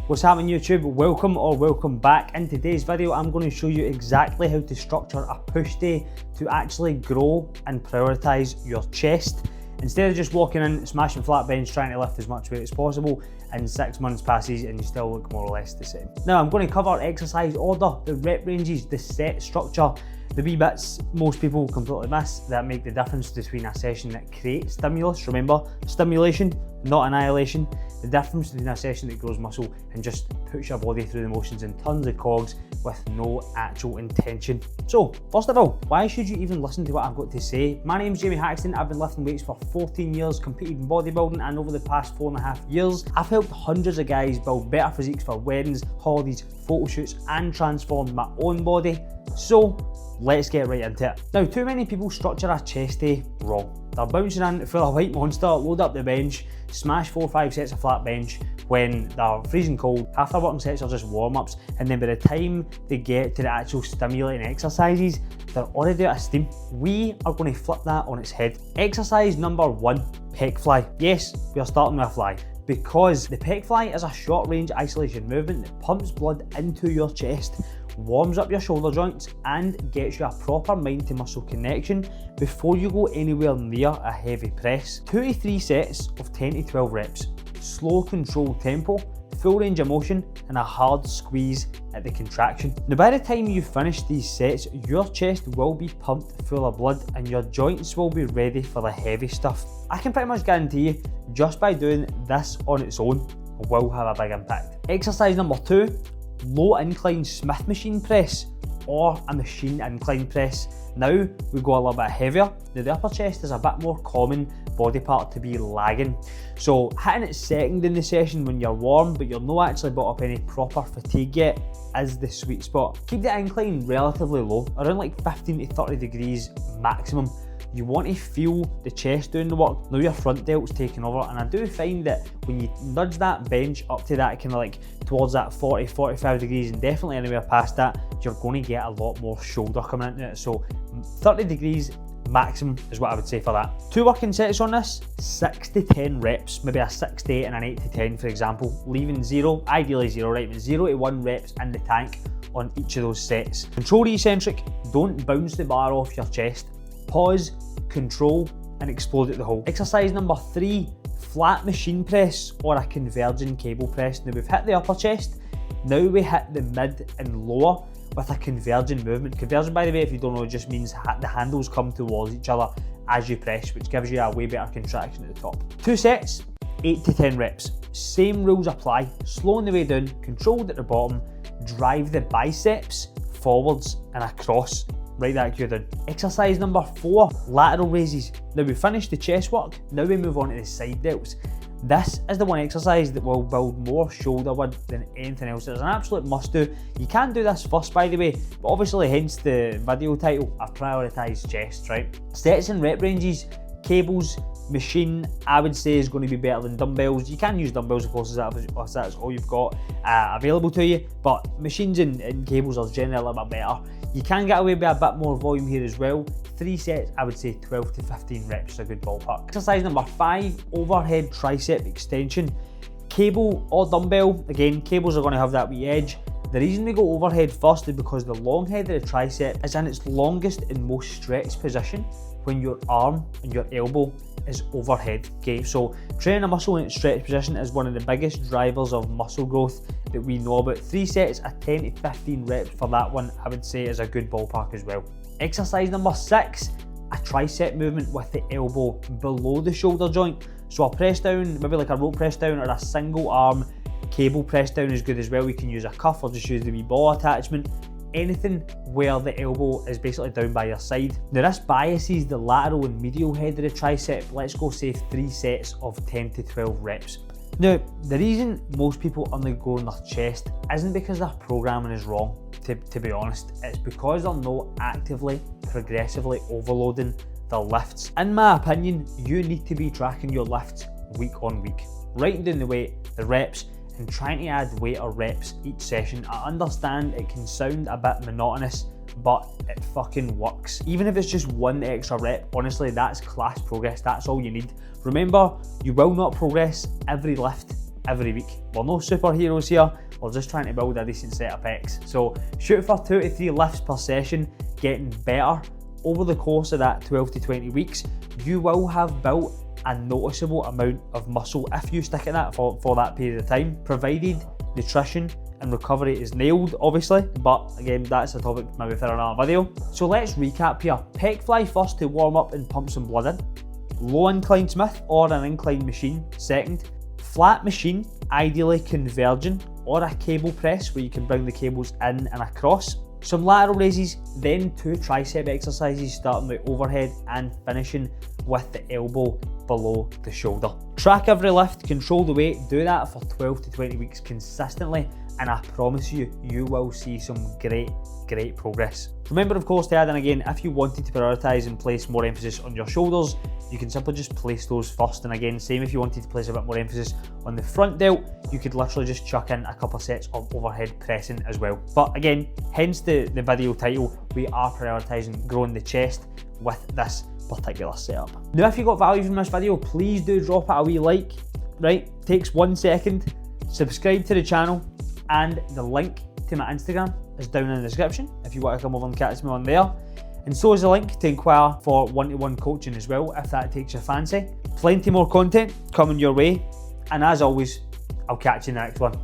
What's happening YouTube? Welcome or welcome back. In today's video I'm going to show you exactly how to structure a push day to actually grow and prioritise your chest. Instead of just walking in, smashing flat bench, trying to lift as much weight as possible, and 6 months passes and you still look more or less the same. Now I'm going to cover exercise order, the rep ranges, the set structure, the wee bits most people completely miss that make the difference between a session that creates stimulus, remember, stimulation, not annihilation, the difference between a session that grows muscle and just puts your body through the motions and tons of cogs with no actual intention. So, first of all, why should you even listen to what I've got to say? My name's Jamie Haxton, I've been lifting weights for 14 years, competed in bodybuilding, and over the past 4.5 years, I've helped hundreds of guys build better physiques for weddings, holidays, photo shoots, and transformed my own body. So, let's get right into it. Now, too many people structure a chest day wrong. They're bouncing in full of white monster, load up the bench, smash 4 or 5 sets of flat bench when they're freezing cold. Half their working sets are just warm-ups, and then by the time they get to the actual stimulating exercises, they're already out of steam. We are going to flip that on its head. Exercise number 1, pec fly. Yes, we are starting with a fly, because the pec fly is a short range isolation movement that pumps blood into your chest, warms up your shoulder joints, and gets you a proper mind to muscle connection before you go anywhere near a heavy press. 2 to 3 sets of 10 to 12 reps, slow controlled tempo, full range of motion, and a hard squeeze at the contraction. Now by the time you finish these sets, your chest will be pumped full of blood and your joints will be ready for the heavy stuff. I can pretty much guarantee you, just by doing this on its own, will have a big impact. Exercise number 2, low incline Smith machine press or a machine incline press. Now we go a little bit heavier. Now the upper chest is a bit more common body part to be lagging, so hitting it second in the session when you're warm but you're not actually built up any proper fatigue yet is the sweet spot. Keep the incline relatively low, around like 15 to 30 degrees maximum. You want to feel the chest doing the work. Now your front delt's taking over, and I do find that when you nudge that bench up to that kind of like towards that 40-45 degrees, and definitely anywhere past that, you're going to get a lot more shoulder coming into it. So 30 degrees maximum is what I would say for that. 2 working sets on this, 6 to 10 reps, maybe a 6 to 8 and an 8 to 10 for example, leaving 0, ideally 0, right, but 0 to 1 reps in the tank on each of those sets. Control the eccentric, don't bounce the bar off your chest. Pause, control, and explode at the hole. Exercise number 3, flat machine press or a converging cable press. Now we've hit the upper chest, now we hit the mid and lower with a converging movement. Converging, by the way, if you don't know, just means the handles come towards each other as you press, which gives you a way better contraction at the top. 2 sets, 8 to 10 reps. Same rules apply, slowing the way down, controlled at the bottom, drive the biceps forwards and across. Write that cue down. Exercise number 4, lateral raises. Now we finished the chest work, now we move on to the side delts. This is the one exercise that will build more shoulder width than anything else. It's an absolute must do. You can do this first, by the way, but obviously hence the video title, I've prioritised chest, right? Sets and rep ranges, cables, machine, I would say is going to be better than dumbbells. You can use dumbbells of course if that's all you've got available to you, but machines and cables are generally a little bit better. You can get away with a bit more volume here as well. 3 sets, I would say 12 to 15 reps is a good ballpark. Exercise number 5, overhead tricep extension. Cable or dumbbell, again, cables are going to have that wee edge. The reason we go overhead first is because the long head of the tricep is in its longest and most stretched position when your arm and your elbow is overhead. Okay, so training a muscle in its stretched position is one of the biggest drivers of muscle growth that we know about. 3 sets of 10 to 15 reps for that one, I would say, is a good ballpark as well. Exercise number 6, a tricep movement with the elbow below the shoulder joint. So a press down, maybe like a rope press down or a single arm cable press down is good as well. We can use a cuff or just use the wee ball attachment. Anything where the elbow is basically down by your side. Now this biases the lateral and medial head of the tricep. Let's go say 3 sets of 10 to 12 reps. Now, the reason most people only go on their chest isn't because their programming is wrong, to be honest. It's because they're not actively, progressively overloading their lifts. In my opinion, you need to be tracking your lifts week on week. Writing down the weight, the reps, and trying to add weight or reps each session. I understand it can sound a bit monotonous, but it fucking works. Even if it's just 1 extra rep, honestly, that's class progress. That's all you need. Remember, you will not progress every lift every week. We're no superheroes here, we're just trying to build a decent set of pecs. So shoot for 2 to 3 lifts per session, getting better. Over the course of that 12 to 20 weeks, you will have built a noticeable amount of muscle if you stick at that for that period of time, provided nutrition and recovery is nailed, obviously, but again, that's a topic maybe for another video. So let's recap here. Pec fly first to warm up and pump some blood in. Low incline Smith or an incline machine second. Flat machine, ideally converging, or a cable press where you can bring the cables in and across. Some lateral raises, then 2 tricep exercises starting with overhead and finishing with the elbow below the shoulder. Track every lift, control the weight, do that for 12 to 20 weeks consistently, and I promise you, you will see some great progress. Remember, of course, to add in again, if you wanted to prioritise and place more emphasis on your shoulders, you can simply just place those first. And again, same if you wanted to place a bit more emphasis on the front delt, you could literally just chuck in a couple of sets of overhead pressing as well. But again, hence the video title, we are prioritising growing the chest with this particular setup. Now, if you got value from this video, please do drop it a wee like, right? Takes 1 second. Subscribe to the channel, and the link to my Instagram is down in the description if you want to come over and catch me on there. And so is a link to ENQUIRE for one-to-one coaching as well, if that takes your fancy. Plenty more content coming your way, and as always, I'll catch you in the next one.